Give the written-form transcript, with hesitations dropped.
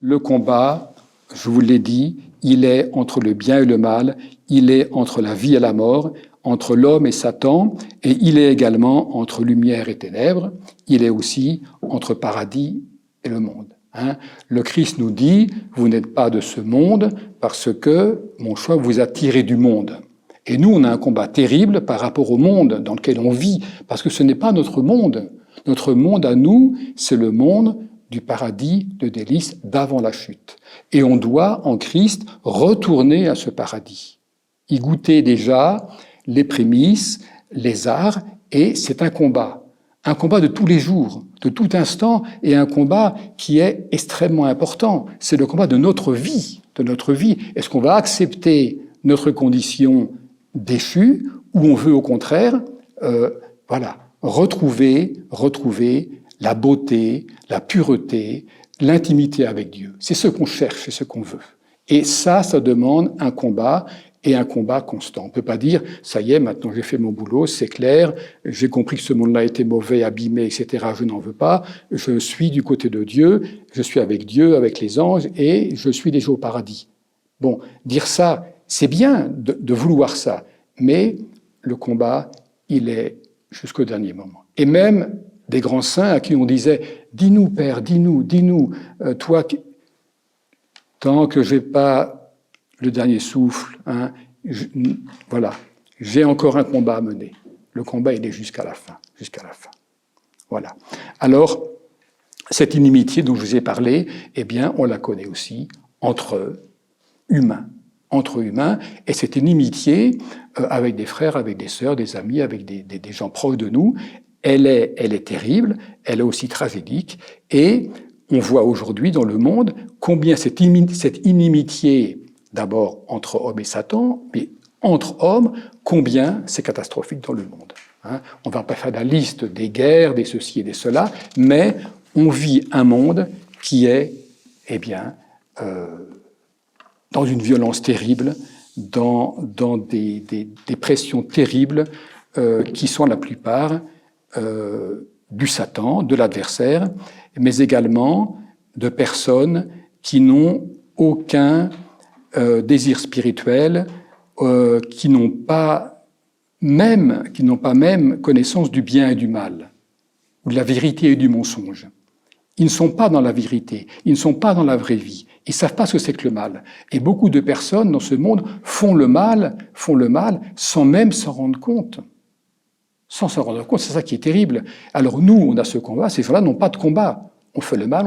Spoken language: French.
Le combat, je vous l'ai dit, il est entre le bien et le mal, il est entre la vie et la mort, entre l'homme et Satan, et il est également entre lumière et ténèbres, il est aussi entre paradis et le monde. Le Christ nous dit, vous n'êtes pas de ce monde parce que mon choix vous a tiré du monde. Et nous, on a un combat terrible par rapport au monde dans lequel on vit, parce que ce n'est pas notre monde. Notre monde à nous, c'est le monde du paradis de délices d'avant la chute. Et on doit, en Christ, retourner à ce paradis. Y goûter déjà les prémices, les arts, et c'est un combat de tous les jours, de tout instant, et un combat qui est extrêmement important. C'est le combat de notre vie, Est-ce qu'on va accepter notre condition déchue, ou on veut au contraire, retrouver la beauté, la pureté, l'intimité avec Dieu. C'est ce qu'on cherche, c'est ce qu'on veut. Et ça demande un combat, et un combat constant. On ne peut pas dire, ça y est, maintenant j'ai fait mon boulot, c'est clair, j'ai compris que ce monde-là était mauvais, abîmé, etc., je n'en veux pas, je suis du côté de Dieu, je suis avec Dieu, avec les anges, et je suis déjà au paradis. Bon, dire ça, c'est bien de vouloir ça, mais le combat, il est jusqu'au dernier moment. Et même des grands saints à qui on disait, dis-nous, Père, dis-nous, toi, tant que j'ai pas le dernier souffle, j'ai encore un combat à mener. Le combat, il est jusqu'à la fin. Voilà. Alors, cette inimitié dont je vous ai parlé, eh bien, on la connaît aussi entre humains, et cette inimitié avec des frères, avec des sœurs, des amis, avec des gens proches de nous, elle est terrible, elle est aussi tragédique, et on voit aujourd'hui dans le monde combien cette inimitié, d'abord entre hommes et Satan, mais entre hommes, combien c'est catastrophique dans le monde. On ne va pas faire la liste des guerres, des ceci et des cela, mais on vit un monde qui est, dans une violence terrible, dans des pressions terribles qui sont la plupart du Satan, de l'adversaire, mais également de personnes qui n'ont aucun désir spirituel, qui n'ont pas même connaissance du bien et du mal, ou de la vérité et du mensonge. Ils ne sont pas dans la vérité, ils ne sont pas dans la vraie vie, ils ne savent pas ce que c'est que le mal. Et beaucoup de personnes dans ce monde font le mal sans même s'en rendre compte. Sans s'en rendre compte, c'est ça qui est terrible. Alors nous, on a ce combat, ces gens-là n'ont pas de combat. On fait le mal,